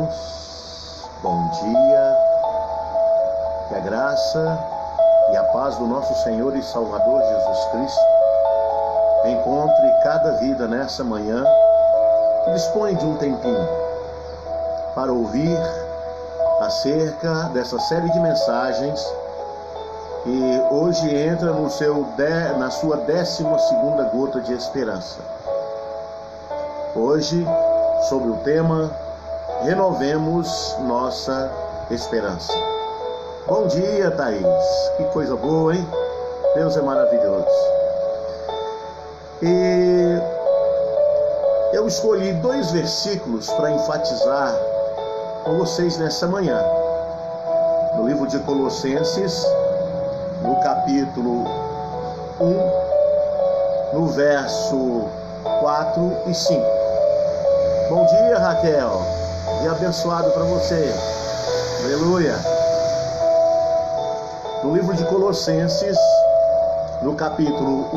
irmãos, bom dia, que a graça e a paz do nosso Senhor e Salvador Jesus Cristo encontre cada vida nessa manhã que dispõe de um tempinho para ouvir acerca dessa série de mensagens que hoje entra na sua 12ª gota de esperança. Hoje, sobre o tema Renovemos Nossa Esperança. Bom dia, Thaís. Que coisa boa, hein? Deus é maravilhoso. E eu escolhi 2 versículos para enfatizar com vocês nessa manhã. No livro de Colossenses, no capítulo 1, no verso 4 e 5. Bom dia, Raquel. Dia abençoado para você. Aleluia. No livro de Colossenses, no capítulo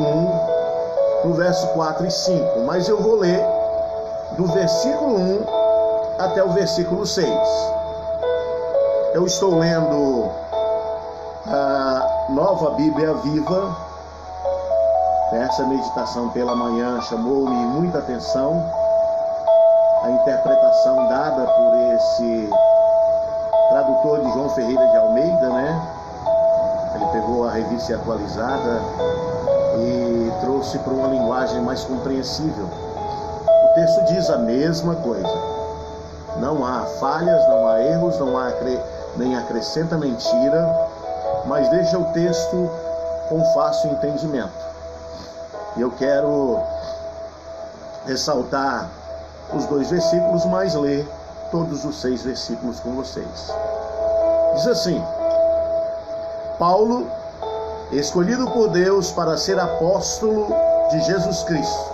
1, no verso 4 e 5. Mas eu vou ler do versículo 1 até o versículo 6. Eu estou lendo a Nova Bíblia Viva. Essa meditação pela manhã chamou-me muita atenção. A interpretação dada por esse tradutor de João Ferreira de Almeida, né? Ele pegou a revista atualizada e trouxe para uma linguagem mais compreensível. O texto diz a mesma coisa. Não há falhas, não há erros, nem acrescenta mentira, mas deixa o texto com fácil entendimento. E eu quero ressaltar os 2 versículos, mas ler todos os 6 versículos com vocês. Diz assim: Paulo, escolhido por Deus para ser apóstolo de Jesus Cristo,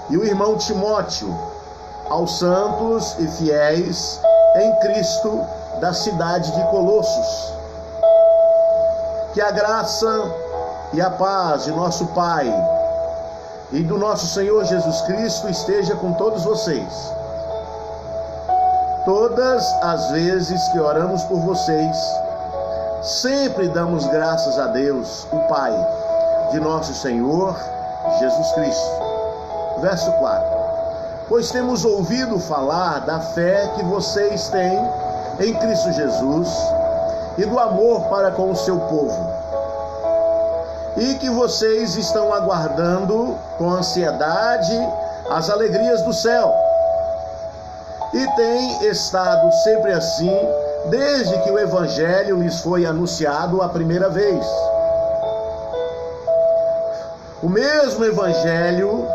e o irmão Timóteo, aos santos e fiéis em Cristo da cidade de Colossos. Que a graça e a paz de nosso Pai e do nosso Senhor Jesus Cristo esteja com todos vocês. Todas as vezes que oramos por vocês, sempre damos graças a Deus, o Pai de nosso Senhor Jesus Cristo. Verso 4. Pois temos ouvido falar da fé que vocês têm em Cristo Jesus e do amor para com o seu povo, e que vocês estão aguardando com ansiedade as alegrias do céu. E tem estado sempre assim, desde que o Evangelho lhes foi anunciado a primeira vez. O mesmo Evangelho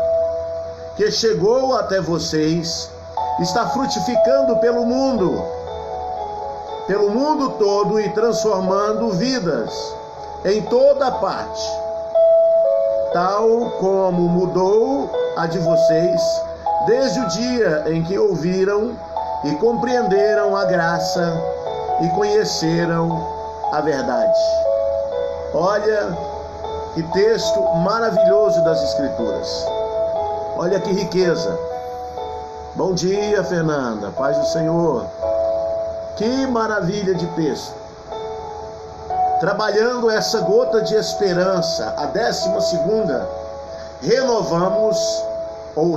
que chegou até vocês está frutificando pelo mundo todo e transformando vidas em toda parte, tal como mudou a de vocês desde o dia em que ouviram e compreenderam a graça e conheceram a verdade. Olha que texto maravilhoso das Escrituras. Olha que riqueza. Bom dia, Fernanda. Paz do Senhor. Que maravilha de texto. Trabalhando essa gota de esperança, a 12ª,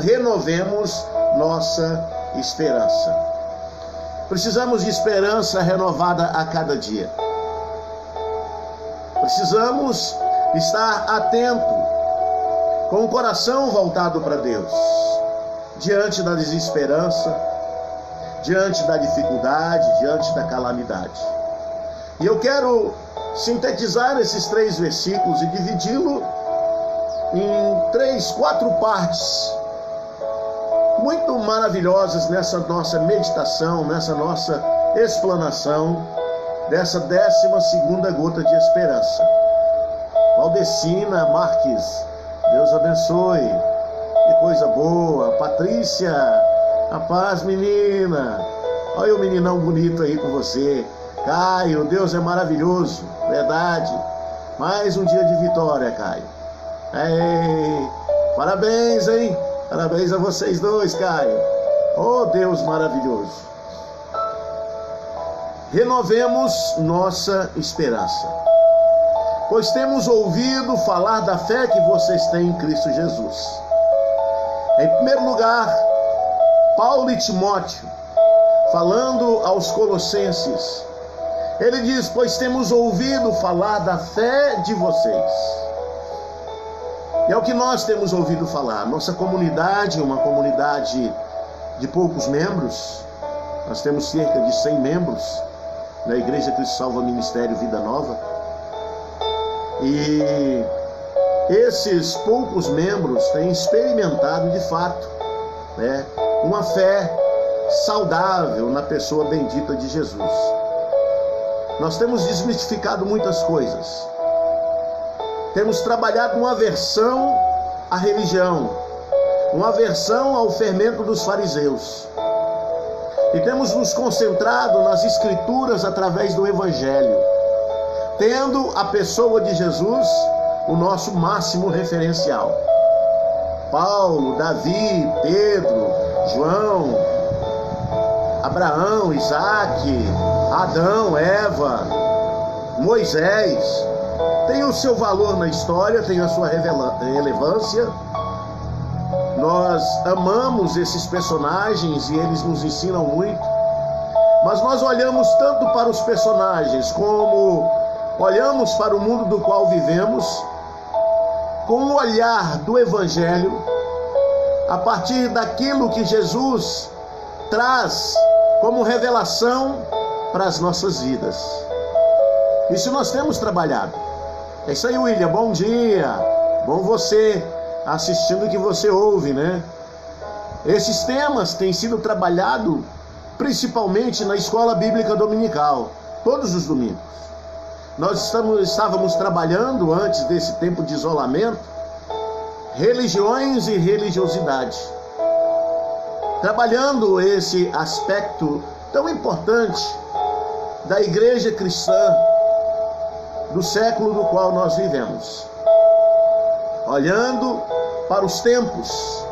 renovemos nossa esperança. Precisamos de esperança renovada a cada dia. Precisamos estar atento, com o coração voltado para Deus, diante da desesperança, diante da dificuldade, diante da calamidade. E eu quero sintetizar esses 3 versículos e dividi-lo em 4 partes muito maravilhosas nessa nossa meditação, nessa nossa explanação dessa 12ª gota de esperança. Valdecina Marques, Deus abençoe. Que coisa boa. Patrícia, a paz, menina. Olha o meninão bonito aí com você. Caio, Deus é maravilhoso. Verdade. Mais um dia de vitória, Caio. Ei, parabéns, hein? Parabéns a vocês dois, Caio. Oh, Deus maravilhoso. renovemos nossa esperança, pois temos ouvido falar da fé que vocês têm em Cristo Jesus. Em primeiro lugar, Paulo e Timóteo, falando aos Colossenses, ele diz: pois temos ouvido falar da fé de vocês. E é o que nós temos ouvido falar. Nossa comunidade é uma comunidade de poucos membros. Nós temos cerca de 100 membros na Igreja Cristo Salva Ministério Vida Nova. E esses poucos membros têm experimentado de fato, né, uma fé saudável na pessoa bendita de Jesus. Nós temos desmistificado muitas coisas. Temos trabalhado uma aversão à religião, uma aversão ao fermento dos fariseus. E temos nos concentrado nas Escrituras através do Evangelho, tendo a pessoa de Jesus o nosso máximo referencial. Paulo, Davi, Pedro, João, Abraão, Isaac, Adão, Eva, Moisés, tem o seu valor na história, tem a sua relevância. Nós amamos esses personagens e eles nos ensinam muito, mas nós olhamos tanto para os personagens como olhamos para o mundo do qual vivemos, com o olhar do Evangelho, a partir daquilo que Jesus traz como revelação para as nossas vidas. Isso nós temos trabalhado. É isso aí, William, bom dia. Bom você assistindo o que você ouve, né? Esses temas têm sido trabalhados principalmente na escola bíblica dominical, todos os domingos. Nós estávamos trabalhando, antes desse tempo de isolamento, religiões e religiosidade, trabalhando esse aspecto tão importante da igreja cristã do século do qual nós vivemos, olhando para os tempos,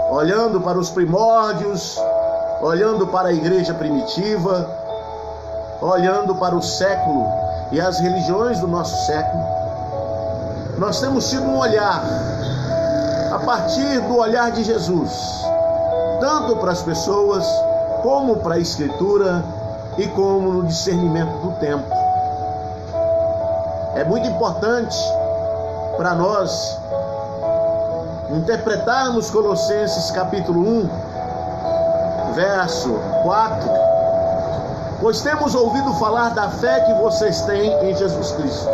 olhando para os primórdios, olhando para a igreja primitiva, olhando para o século e as religiões do nosso século. Nós temos tido um olhar a partir do olhar de Jesus, tanto para as pessoas como para a Escritura e como no discernimento do tempo. É muito importante para nós interpretarmos Colossenses capítulo 1, verso 4, pois temos ouvido falar da fé que vocês têm em Jesus Cristo.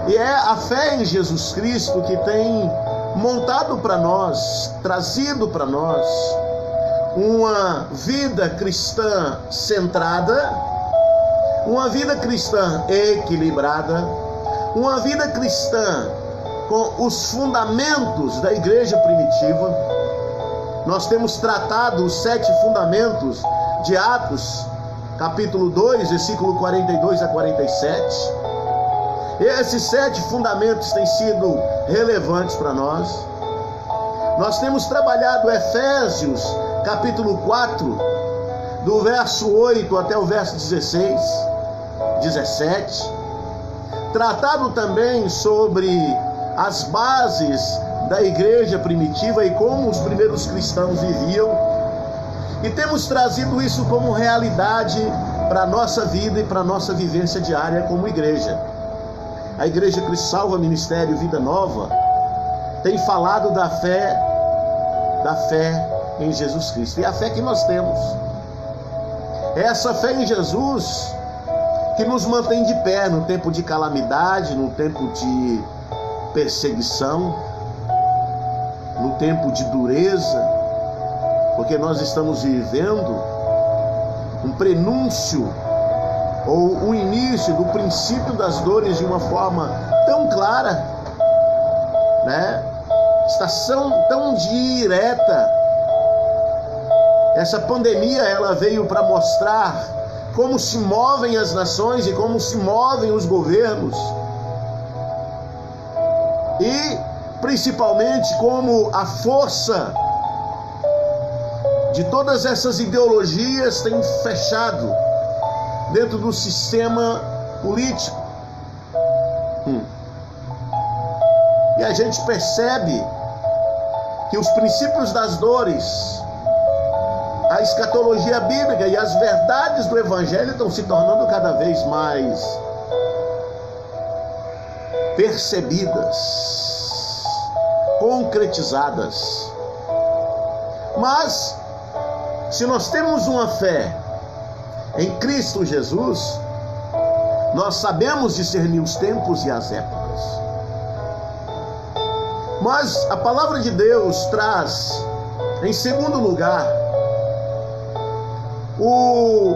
E é a fé em Jesus Cristo que tem montado para nós, trazido para nós uma vida cristã centrada, uma vida cristã equilibrada, uma vida cristã com os fundamentos da igreja primitiva. Nós temos tratado os 7 fundamentos de Atos, capítulo 2, versículo 42 a 47. Esses 7 fundamentos têm sido relevantes para nós. Nós temos trabalhado Efésios, capítulo 4, do verso 8 até o verso 16, 17. Tratado também sobre as bases da igreja primitiva e como os primeiros cristãos viviam. E temos trazido isso como realidade para a nossa vida e para a nossa vivência diária como igreja. A Igreja Cristo Salva Ministério Vida Nova tem falado da fé em Jesus Cristo. E a fé que nós temos é essa fé em Jesus que nos mantém de pé no tempo de calamidade, no tempo de perseguição, no tempo de dureza, porque nós estamos vivendo um prenúncio ou o início do princípio das dores de uma forma tão clara, né? Estação tão direta. Essa pandemia, ela veio para mostrar como se movem as nações e como se movem os governos, e principalmente como a força de todas essas ideologias tem fechado dentro do sistema político. E a gente percebe que os princípios das dores, a escatologia bíblica e as verdades do Evangelho estão se tornando cada vez mais percebidas, concretizadas. Mas, se nós temos uma fé em Cristo Jesus, nós sabemos discernir os tempos e as épocas. Mas a palavra de Deus traz, em segundo lugar, o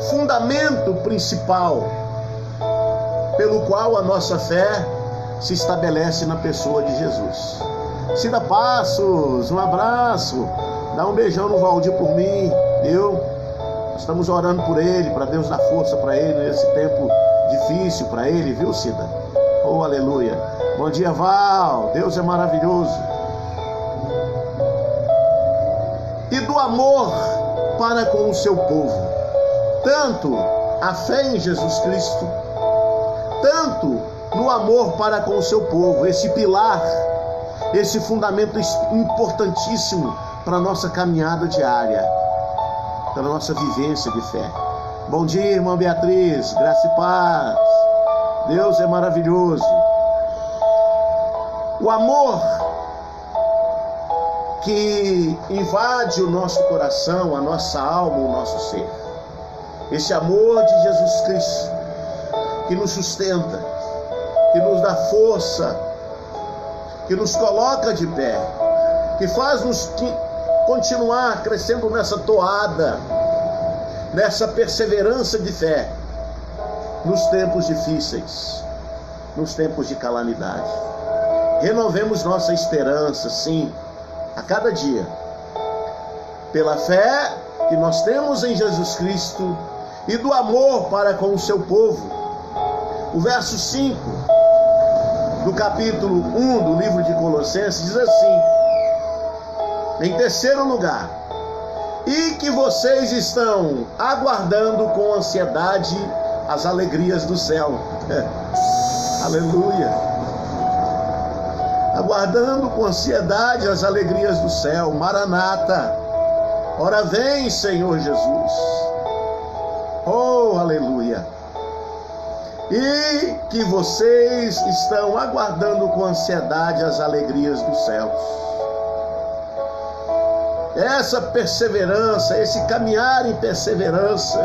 fundamento principal pelo qual a nossa fé se estabelece na pessoa de Jesus. Cida Passos, um abraço, dá um beijão no Valdir por mim, viu? Estamos orando por ele, para Deus dar força para ele nesse tempo difícil para ele, viu, Cida? Oh, aleluia. Bom dia, Val. Deus é maravilhoso. E do amor para com o seu povo. Tanto a fé em Jesus Cristo, tanto no amor para com o seu povo. Esse pilar, esse fundamento importantíssimo para a nossa caminhada diária, para a nossa vivência de fé. Bom dia, irmã Beatriz. Graça e paz. Deus é maravilhoso. O amor que invade o nosso coração, a nossa alma, o nosso ser. Esse amor de Jesus Cristo, que nos sustenta, que nos dá força, que nos coloca de pé, que faz-nos continuar crescendo nessa toada, nessa perseverança de fé, nos tempos difíceis, nos tempos de calamidade. Renovemos nossa esperança, sim, a cada dia, pela fé que nós temos em Jesus Cristo e do amor para com o seu povo. O verso 5 do capítulo 1 do livro de Colossenses diz assim: em terceiro lugar, e que vocês estão aguardando com ansiedade as alegrias do céu. Aleluia. Aguardando com ansiedade as alegrias do céu. Maranata. Ora vem, Senhor Jesus. Oh, aleluia. E que vocês estão aguardando com ansiedade as alegrias dos céus. Essa perseverança, esse caminhar em perseverança,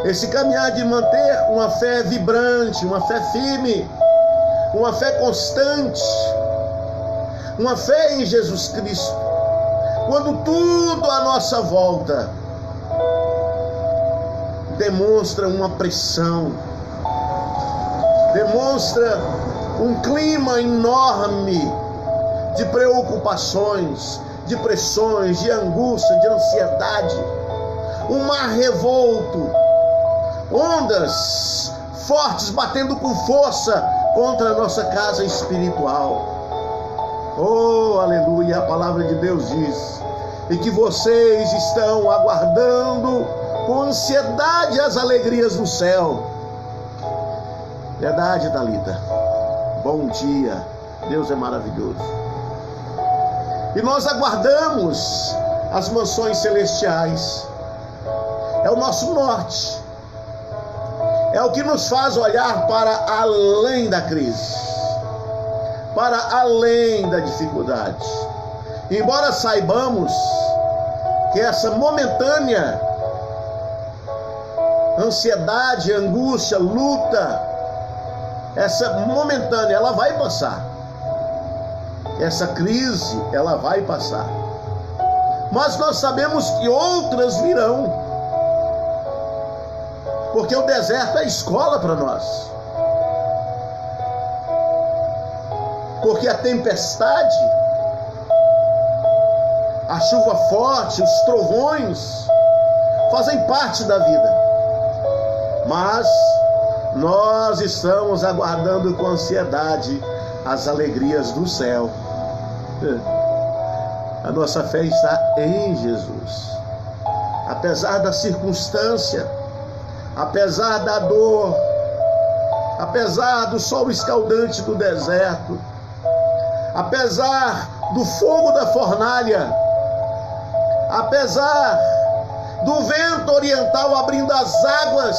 esse caminhar de manter uma fé vibrante, uma fé firme, uma fé constante, uma fé em Jesus Cristo, quando tudo à nossa volta demonstra uma pressão, demonstra um clima enorme de preocupações, de pressões, de angústia, de ansiedade, um mar revolto, ondas fortes batendo com força contra a nossa casa espiritual. Oh, aleluia, a palavra de Deus diz: e que vocês estão aguardando com ansiedade as alegrias do céu. Verdade, Thalita. Bom dia, Deus é maravilhoso. E nós aguardamos as mansões celestiais. É o nosso norte. É o que nos faz olhar para além da crise, para além da dificuldade. Embora saibamos que essa momentânea ansiedade, angústia, luta, essa momentânea, ela vai passar. Essa crise, ela vai passar. Mas nós sabemos que outras virão. Porque o deserto é escola para nós. Porque a tempestade, a chuva forte, os trovões fazem parte da vida. Mas nós estamos aguardando com ansiedade as alegrias do céu. A nossa fé está em Jesus. Apesar da circunstância, apesar da dor, apesar do sol escaldante do deserto, apesar do fogo da fornalha, apesar do vento oriental abrindo as águas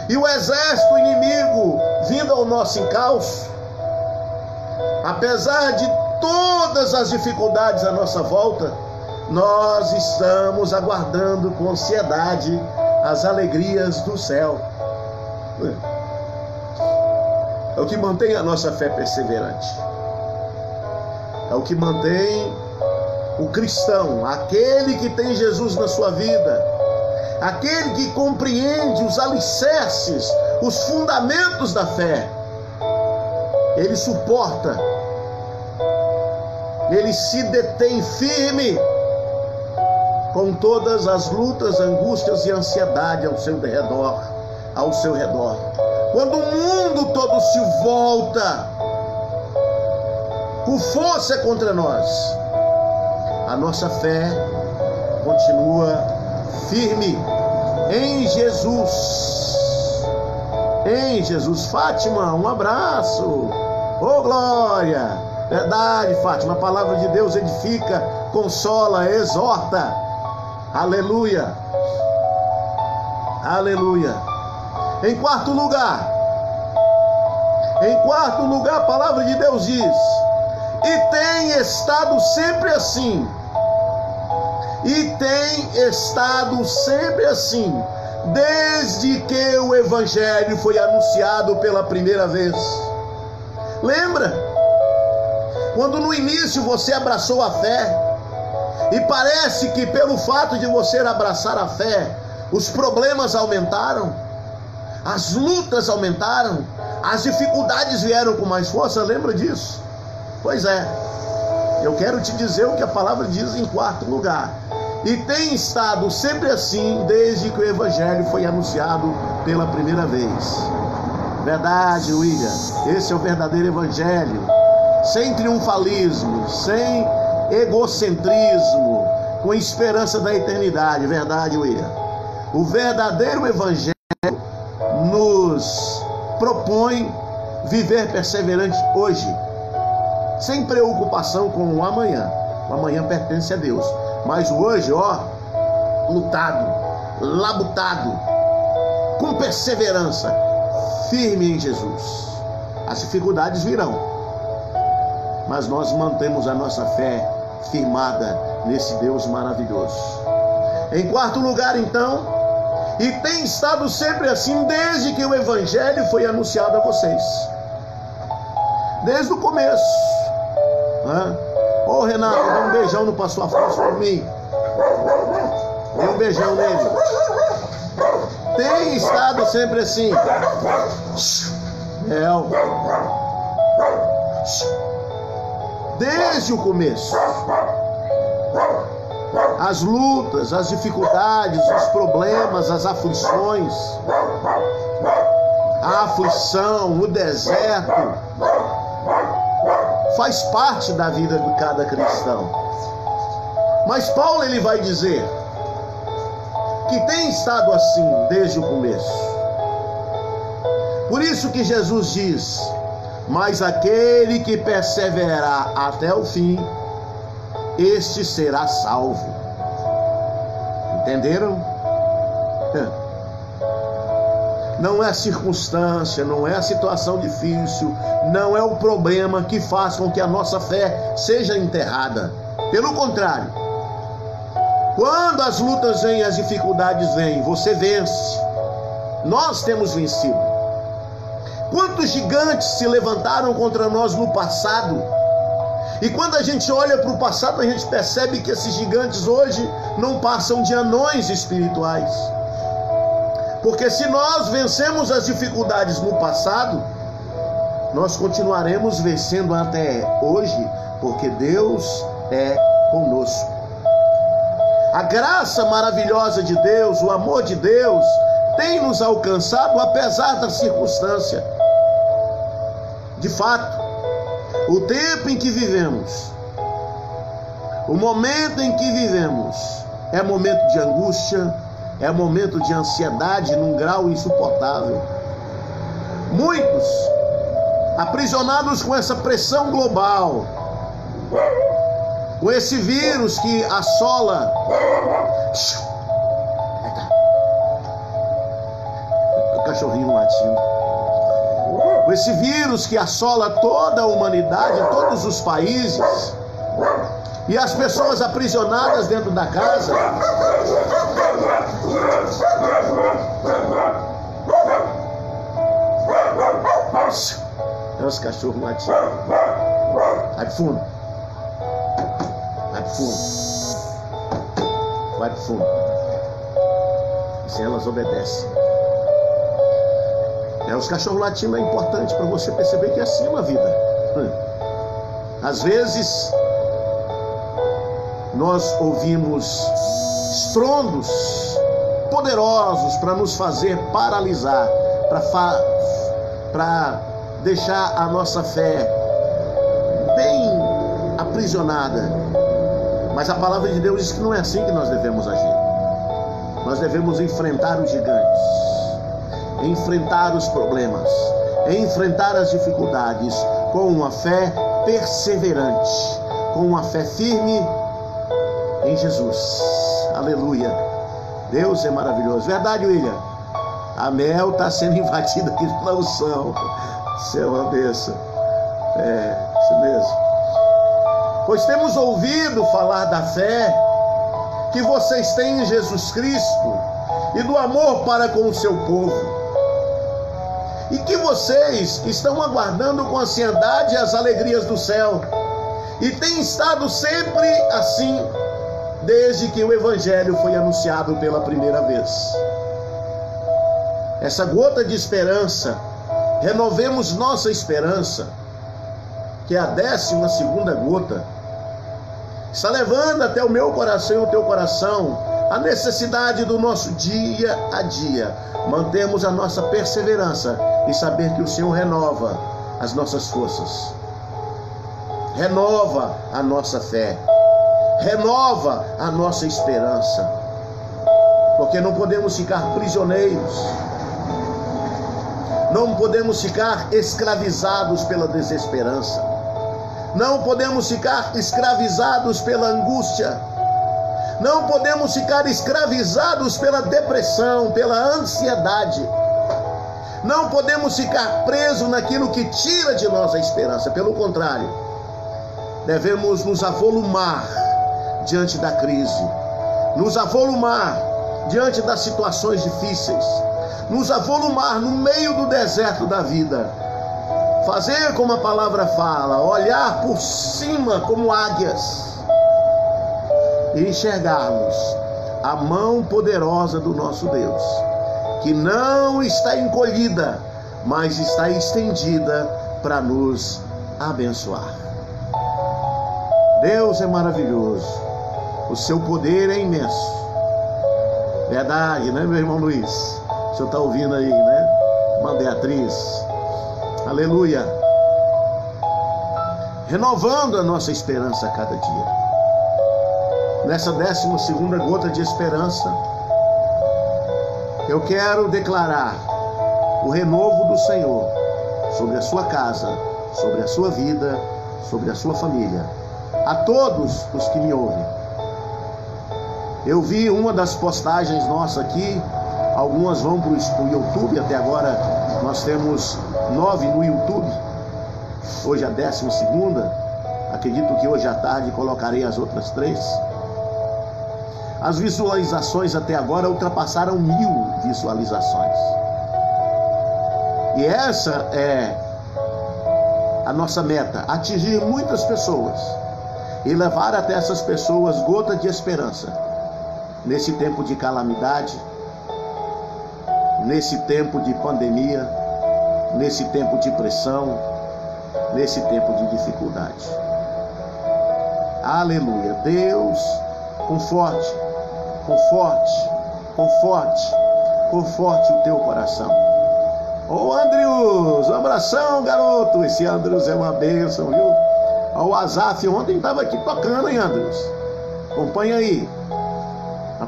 e o exército inimigo vindo ao nosso encalço, apesar de todas as dificuldades à nossa volta, nós estamos aguardando com ansiedade as alegrias do céu. É o que mantém a nossa fé perseverante. É o que mantém o cristão, aquele que tem Jesus na sua vida, aquele que compreende os alicerces, os fundamentos da fé. Ele suporta, ele se detém firme com todas as lutas, angústias e ansiedade ao seu redor, Quando o mundo todo se volta com força contra nós, a nossa fé continua firme em Jesus. Em Jesus. Fátima, um abraço. Oh, glória! Verdade, Fátima, a palavra de Deus edifica, consola, exorta. Aleluia. Aleluia. Em quarto lugar, a palavra de Deus diz: e tem estado sempre assim. E tem estado sempre assim, desde que o Evangelho foi anunciado pela primeira vez. Lembra? Quando no início você abraçou a fé, e parece que pelo fato de você abraçar a fé, os problemas aumentaram, as lutas aumentaram, as dificuldades vieram com mais força. Lembra disso? Pois é, eu quero te dizer o que a palavra diz em quarto lugar. E tem estado sempre assim desde que o Evangelho foi anunciado pela primeira vez. Verdade, William. Esse é o verdadeiro Evangelho. Sem triunfalismo, sem egocentrismo, com esperança da eternidade. Verdade, William. O verdadeiro Evangelho nos propõe viver perseverante hoje, sem preocupação com o amanhã. O amanhã pertence a Deus. Mas o hoje, lutado, labutado, com perseverança, firme em Jesus. As dificuldades virão, mas nós mantemos a nossa fé firmada nesse Deus maravilhoso. Em quarto lugar, então, e tem estado sempre assim desde que o Evangelho foi anunciado a vocês. Desde o começo. Ô Renato, dá um beijão no pastor Afonso por mim. Dê um beijão nele. Tem estado sempre assim. Desde o começo. As lutas, as dificuldades, os problemas, as aflições, a aflição, o deserto, faz parte da vida de cada cristão. Mas Paulo, ele vai dizer que tem estado assim desde o começo. Por isso que Jesus diz: mas aquele que perseverar até o fim, este será salvo. Entenderam? Não é a circunstância, não é a situação difícil, não é o problema que faz com que a nossa fé seja enterrada. Pelo contrário, quando as lutas vêm, as dificuldades vêm, você vence. Nós temos vencido. Quantos gigantes se levantaram contra nós no passado? E quando a gente olha para o passado, a gente percebe que esses gigantes hoje não passam de anões espirituais. Porque se nós vencemos as dificuldades no passado, nós continuaremos vencendo até hoje, porque Deus é conosco. A graça maravilhosa de Deus, o amor de Deus, tem nos alcançado apesar da circunstância. De fato, o tempo em que vivemos, o momento em que vivemos, é momento de angústia, É momento de ansiedade num grau insuportável. Muitos aprisionados com essa pressão global, com esse vírus que assola. O cachorrinho latindo. Com esse vírus que assola toda a humanidade, todos os países, e as pessoas aprisionadas dentro da casa. É os cachorros latindo. Vai pro fundo. Vai pro fundo. Vai pro fundo. Assim elas obedecem. Os cachorros latindo é importante para você perceber que é assim uma vida. Às vezes nós ouvimos estrondos poderosos para nos fazer paralisar, para deixar a nossa fé bem aprisionada. Mas a palavra de Deus diz que não é assim que nós devemos agir. Nós devemos enfrentar os gigantes, enfrentar os problemas, enfrentar as dificuldades com uma fé perseverante, com uma fé firme em Jesus. Aleluia. Deus é maravilhoso. Verdade, William? A Mel está sendo invadida aqui pela unção. Isso é uma bênção. É, isso mesmo. Pois temos ouvido falar da fé que vocês têm em Jesus Cristo e do amor para com o seu povo, e que vocês estão aguardando com ansiedade as alegrias do céu, e têm estado sempre assim desde que o Evangelho foi anunciado pela primeira vez. Essa gota de esperança, renovemos nossa esperança, que é a 12ª gota, está levando até o meu coração e o teu coração a necessidade do nosso dia a dia. Mantemos a nossa perseverança e saber que o Senhor renova as nossas forças, renova a nossa fé, renova a nossa esperança, porque não podemos ficar prisioneiros, não podemos ficar escravizados pela desesperança, não podemos ficar escravizados pela angústia, não podemos ficar escravizados pela depressão, pela ansiedade, não podemos ficar presos naquilo que tira de nós a esperança. Pelo contrário, devemos nos avolumar diante da crise, nos avolumar diante das situações difíceis, nos avolumar no meio do deserto da vida, fazer como a palavra fala, olhar por cima como águias e enxergarmos a mão poderosa do nosso Deus, que não está encolhida, mas está estendida para nos abençoar. Deus é maravilhoso, o seu poder é imenso. Verdade, né, meu irmão Luiz? O senhor está ouvindo aí, né? Irmã Beatriz. Aleluia. Renovando a nossa esperança a cada dia. Nessa 12ª gota de esperança, eu quero declarar o renovo do Senhor sobre a sua casa, sobre a sua vida, sobre a sua família, a todos os que me ouvem. Eu vi uma das postagens nossas aqui, algumas vão para o YouTube, até agora nós temos 9 no YouTube, hoje a 12ª, acredito que hoje à tarde colocarei as outras 3. As visualizações até agora ultrapassaram 1000 visualizações. E essa é a nossa meta, atingir muitas pessoas e levar até essas pessoas gota de esperança nesse tempo de calamidade, nesse tempo de pandemia, nesse tempo de pressão, nesse tempo de dificuldade. Aleluia. Deus, conforte o teu coração. Ô Andrews, um abração, garoto. Esse Andrews é uma bênção, viu? O Azaf ontem estava aqui tocando, hein, Andrews? Acompanha aí.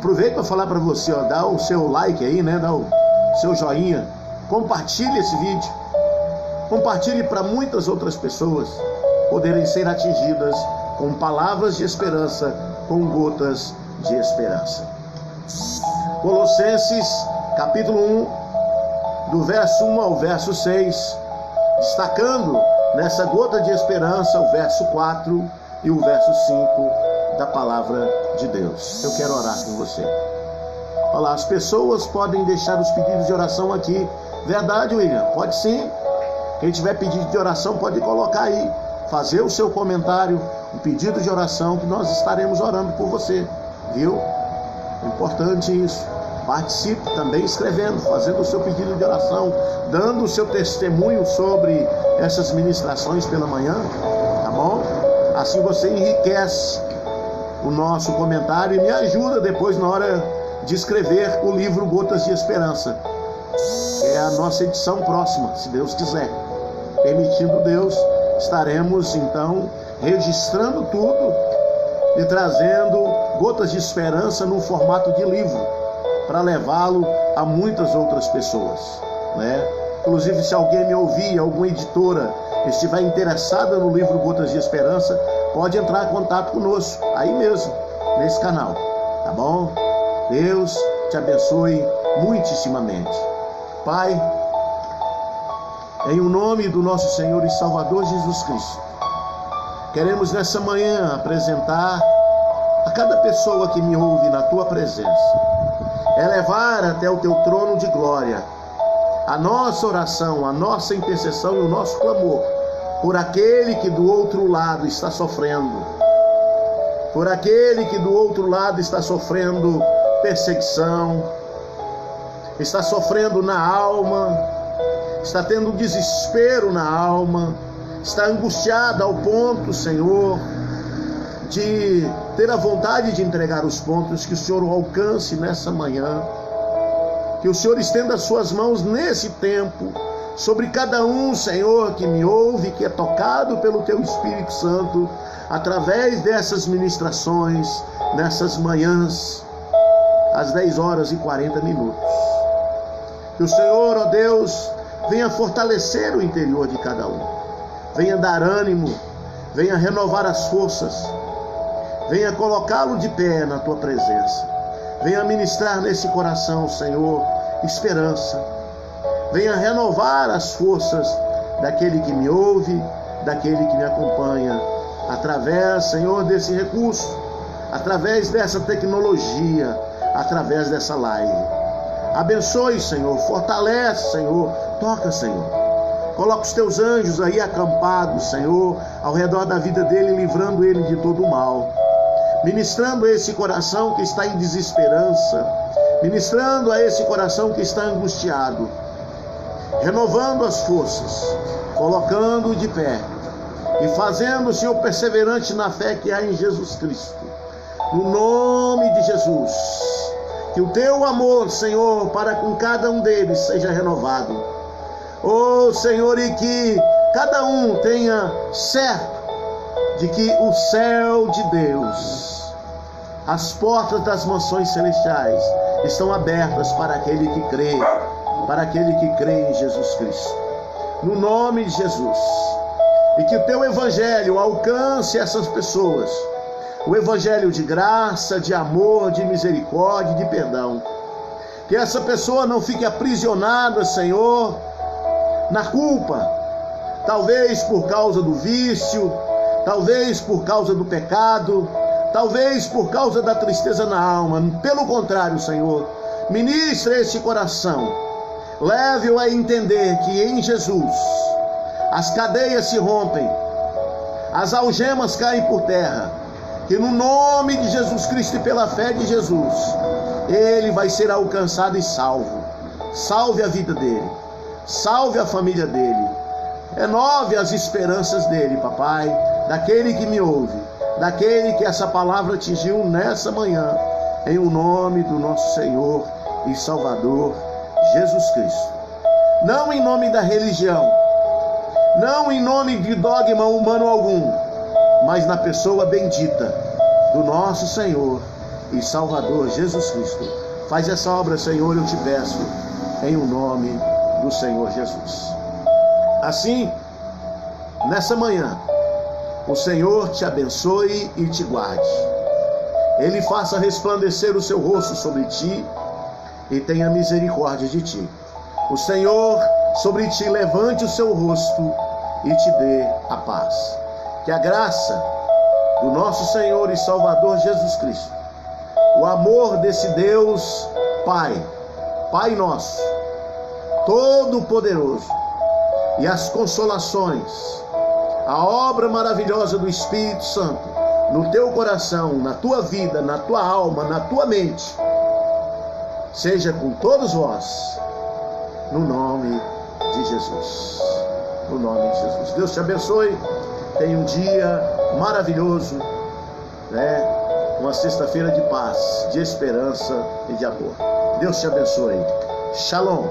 Aproveito para falar para você, ó, dá o seu like aí, né? Dá o seu joinha. Compartilhe esse vídeo. Compartilhe para muitas outras pessoas poderem ser atingidas com palavras de esperança, com gotas de esperança. Colossenses, capítulo 1, do verso 1 ao verso 6, destacando nessa gota de esperança o verso 4 e o verso 5 da palavra de Deus. Eu quero orar com você. Olha lá, as pessoas podem deixar os pedidos de oração aqui. Verdade, William? Pode sim. Quem tiver pedido de oração pode colocar aí, fazer o seu comentário, um pedido de oração, que nós estaremos orando por você, viu? É importante isso. Participe também escrevendo, fazendo o seu pedido de oração, dando o seu testemunho sobre essas ministrações pela manhã, tá bom? Assim você enriquece o nosso comentário e me ajuda depois na hora de escrever o livro Gotas de Esperança. É a nossa edição próxima, se Deus quiser. Permitindo Deus, estaremos então registrando tudo e trazendo Gotas de Esperança no formato de livro, para levá-lo a muitas outras pessoas, né? Inclusive, se alguém me ouvir, alguma editora estiver interessada no livro Gotas de Esperança, pode entrar em contato conosco, aí mesmo, nesse canal, tá bom? Deus te abençoe muitíssimamente. Pai, em o nome do nosso Senhor e Salvador Jesus Cristo, queremos nessa manhã apresentar a cada pessoa que me ouve na tua presença, elevar até o teu trono de glória a nossa oração, a nossa intercessão e o nosso clamor por aquele que do outro lado está sofrendo, por aquele que do outro lado está sofrendo perseguição, está sofrendo na alma, está tendo desespero na alma, está angustiado ao ponto, Senhor, de ter a vontade de entregar os pontos. Que o Senhor o alcance nessa manhã, que o Senhor estenda as suas mãos nesse tempo sobre cada um, Senhor, que me ouve, que é tocado pelo teu Espírito Santo através dessas ministrações nessas manhãs às 10h40. Que o Senhor, ó Deus, venha fortalecer o interior de cada um, venha dar ânimo, venha renovar as forças, venha colocá-lo de pé na tua presença, venha ministrar nesse coração, Senhor, esperança, venha renovar as forças daquele que me ouve, daquele que me acompanha, através, Senhor, desse recurso, através dessa tecnologia, através dessa live. Abençoe, Senhor, fortalece, Senhor, toca, Senhor. Coloca os teus anjos aí acampados, Senhor, ao redor da vida dele, livrando ele de todo o mal. Ministrando a esse coração que está em desesperança, ministrando a esse coração que está angustiado, renovando as forças, colocando-o de pé e fazendo o Senhor perseverante na fé que há em Jesus Cristo. No nome de Jesus, que o teu amor, Senhor, para com cada um deles seja renovado. Oh, Senhor, e que cada um tenha certo de que o céu de Deus, as portas das mansões celestiais estão abertas para aquele que crê, para aquele que crê em Jesus Cristo. No nome de Jesus. E que o teu evangelho alcance essas pessoas. O evangelho de graça, de amor, de misericórdia, de perdão. Que essa pessoa não fique aprisionada, Senhor, na culpa. Talvez por causa do vício, talvez por causa do pecado, talvez por causa da tristeza na alma. Pelo contrário, Senhor, ministre esse coração, leve-o a entender que em Jesus as cadeias se rompem, as algemas caem por terra, que no nome de Jesus Cristo e pela fé de Jesus, ele vai ser alcançado e salvo. Salve a vida dele, salve a família dele, renove as esperanças dele, papai, daquele que me ouve, daquele que essa palavra atingiu nessa manhã, em o nome do nosso Senhor e Salvador Jesus Cristo. Não em nome da religião, não em nome de dogma humano algum, mas na pessoa bendita do nosso Senhor e Salvador Jesus Cristo. Faz essa obra, Senhor, eu te peço, em o nome do Senhor Jesus. Assim, nessa manhã, o Senhor te abençoe e te guarde. Ele faça resplandecer o seu rosto sobre ti e tenha misericórdia de ti. O Senhor sobre ti levante o seu rosto e te dê a paz. Que a graça do nosso Senhor e Salvador Jesus Cristo, o amor desse Deus Pai, Pai nosso, Todo-Poderoso, e as consolações, a obra maravilhosa do Espírito Santo no teu coração, na tua vida, na tua alma, na tua mente, seja com todos vós, no nome de Jesus. No nome de Jesus. Deus te abençoe. Tenha um dia maravilhoso, né? Uma sexta-feira de paz, de esperança e de amor. Deus te abençoe. Shalom.